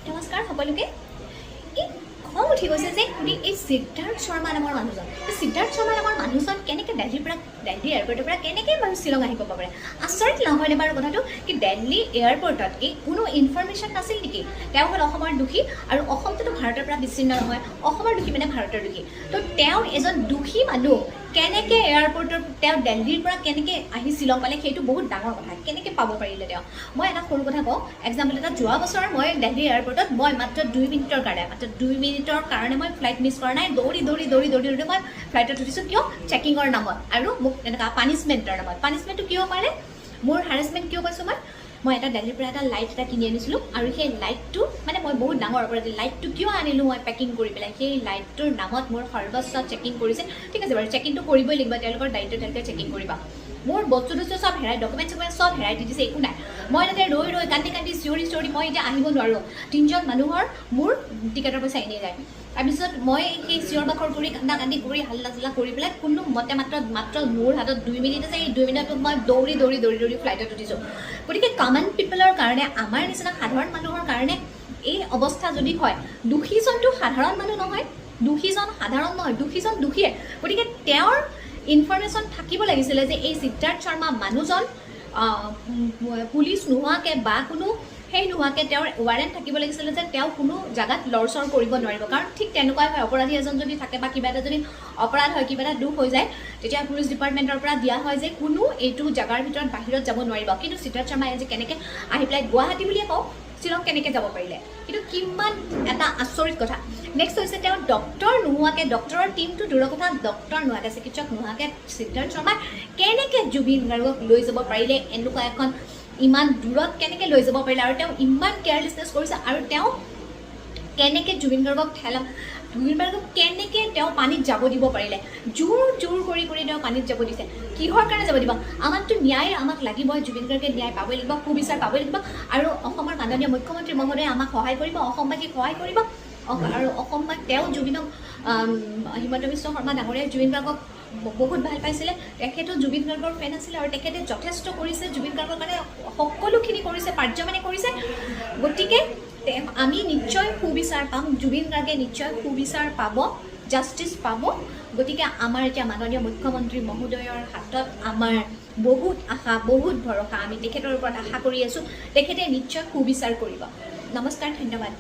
নমস্কাৰ সকলোকে। এই খং উঠি গৈছে যে শুনি এই সিদ্ধাৰ্থ শৰ্মা নামৰ মানুহজন। সিদ্ধাৰ্থ শৰ্মা নামৰ মানুহজন কেনেকৈ দিল্লী এয়াৰপৰ্টৰ পৰা কেনেকৈ বাৰু শ্বিলং আহিব পাৰে? আচৰিত নহয়নে বাৰু কথাটো? কি দিল্লী এয়াৰপৰ্টত কি কোনো ইনফৰমেশ্যন নাছিল নেকি? তেওঁ হ'ল অসমৰ দোষী, আৰু অসমটোতো ভাৰতৰ পৰা বিচ্ছিন্ন নহয়। অসমৰ দোষী মানে ভাৰতৰ দোষী। তো তেওঁ এজন দোষী মানুহ কেনেকৈ এয়াৰপৰ্টৰ তেওঁ দিল্লীৰ পৰা কেনেকৈ আহি শ্বিলং পালে, সেইটো বহুত ডাঙৰ কথা। কেনেকৈ পাব পাৰিলে তেওঁ? মই এটা সৰু কথা কওঁ, এক্সাম্পল এটা। যোৱা বছৰ মই দিল্লী এয়াৰপৰ্টত মই মাত্ৰ 2 মিনিটৰ কাৰণে মই ফ্লাইট মিছ কৰা নাই। দৌৰি মই ফ্লাইটত উঠিছোঁ। কিয়? চেকিঙৰ নামত আৰু মোক এনেকুৱা পানিছমেণ্টৰ নামত। পানিছমেণ্টটো কিয় পাৰে? মোৰ হাৰেছমেণ্ট কিয় পাইছোঁ মই এটা দিল্লীৰ পৰা এটা লাইট এটা কিনি আনিছিলোঁ, আৰু সেই লাইটটো মানে মই বহুত ডাঙৰ অপৰাধী। লাইটটো কিয় আনিলোঁ মই পেকিং কৰি পেলাই? সেই লাইটটোৰ নামত মোৰ সৰ্বস্ব চেকিং কৰিছে। ঠিক আছে বাৰু, চেকিংটো কৰিবই লাগিব, তেওঁলোকৰ দায়িত্ব, তেওঁলোকে চেকিং কৰিবা। মোৰ বস্তু চব হেৰাই, ডকুমেণ্ট চব হেৰাই দি দিছে, একো নাই। মই তাতে ৰৈ কান্দি চিঞৰি মই এতিয়া আহিব নোৱাৰোঁ। 3জন মানুহৰ মোৰ টিকেটৰ পইচা এনেই যায়। তাৰপিছত মই সেই চিঞৰ বাখৰ কৰি কান্দি কৰি হাল্লা চাল্লা কৰি পেলাই কোনো মতে মাত্ৰ মোৰ হাতত 2 মিনিট আছে। এই 2 মিনিটত মই দৌৰি ফ্লাইটত উঠিছোঁ। গতিকে কমন পিপলৰ কাৰণে, আমাৰ নিচিনা সাধাৰণ মানুহৰ কাৰণে এই অৱস্থা যদি হয়, দোষীজনটো সাধাৰণ মানুহ নহয়, দোষীজন সাধাৰণ নহয়, দোষীজন দোষীয়ে। গতিকে তেওঁৰ ইনফৰমেশ্যন থাকিব লাগিছিলে যে এই সিদ্ধাৰ্থ শৰ্মা মানুহজন পুলিচ নোহোৱাকৈ বা কোনো সেই নোহোৱাকৈ তেওঁৰ ৱাৰেণ্ট থাকিব লাগিছিলে যে তেওঁ কোনো জেগাত লৰচৰ কৰিব নোৱাৰিব। কাৰণ ঠিক তেনেকুৱাই হয়, অপৰাধী এজন যদি থাকে বা কিবা এটা যদি অপৰাধ হয়, কিবা এটা দুখ হৈ যায়, তেতিয়া পুলিচ ডিপাৰ্টমেণ্টৰ পৰা দিয়া হয় যে কোনো এইটো জেগাৰ ভিতৰত বাহিৰত যাব নোৱাৰিব। কিন্তু সিদ্ধাৰ্থ শৰ্মাই আজি কেনেকৈ আহি পেলাই গুৱাহাটী বুলিয়ে কওঁ, শ্বিলং কেনেকৈ যাব পাৰিলে? কিন্তু কিমান এটা আচৰিত কথা। নেক্সট হৈছে তেওঁ ডক্টৰ নোহোৱাকৈ, ডক্টৰৰ টিমটো দূৰৰ কথা, ডক্টৰ নোহোৱাকৈ, চিকিৎসক নোহোৱাকৈ সিদ্ধাৰ্থ শৰ্মাই কেনেকৈ জুবিন গাৰ্গক লৈ যাব পাৰিলে? এনেকুৱা এখন ইমান দূৰত কেনেকৈ লৈ যাব পাৰিলে? আৰু তেওঁ ইমান কেয়াৰলেছনেছ কৰিছে, আৰু তেওঁ কেনেকৈ জুবিন গাৰ্গক কেনেকৈ তেওঁ পানীত যাব দিব পাৰিলে? জোৰ কৰি তেওঁ পানীত যাব দিছে। কিহৰ কাৰণে যাব দিব? আমাকতো ন্যায় আমাক লাগিবই, জুবিন গাৰ্গে ন্যায় পাবই লাগিব, সুবিচাৰ পাবই লাগিব, আৰু অসমৰ মাননীয় মুখ্যমন্ত্ৰী মহোদয়ে আমাক সহায় কৰিব, অসমবাসীক সহায় কৰিব। আৰু অসমবাসী তেওঁ জুবিনক, হিমন্ত বিশ্ব শৰ্মা ডাঙৰীয়াই জুবিন গাৰ্গক বহুত ভাল পাইছিলে। তেখেতো জুবিন গাৰ্গৰ ফেন আছিলে, আৰু তেখেতে যথেষ্ট কৰিছে জুবিন গাৰ্গৰ কাৰণে, সকলোখিনি কৰিছে, পাৰ্যমানে কৰিছে। গতিকে আমি নিশ্চয় সুবিচাৰ পাম, জুবিন গাৰ্গে নিশ্চয় সুবিচাৰ পাব, জাষ্টিছ পাব। গতিকে আমাৰ এতিয়া মাননীয় মুখ্যমন্ত্ৰী মহোদয়ৰ হাতত আমাৰ বহুত আশা, বহুত ভৰসা। আমি তেখেতৰ ওপৰত আশা কৰি আছোঁ, তেখেতে নিশ্চয় সুবিচাৰ কৰিব। নমস্কাৰ, ধন্যবাদ।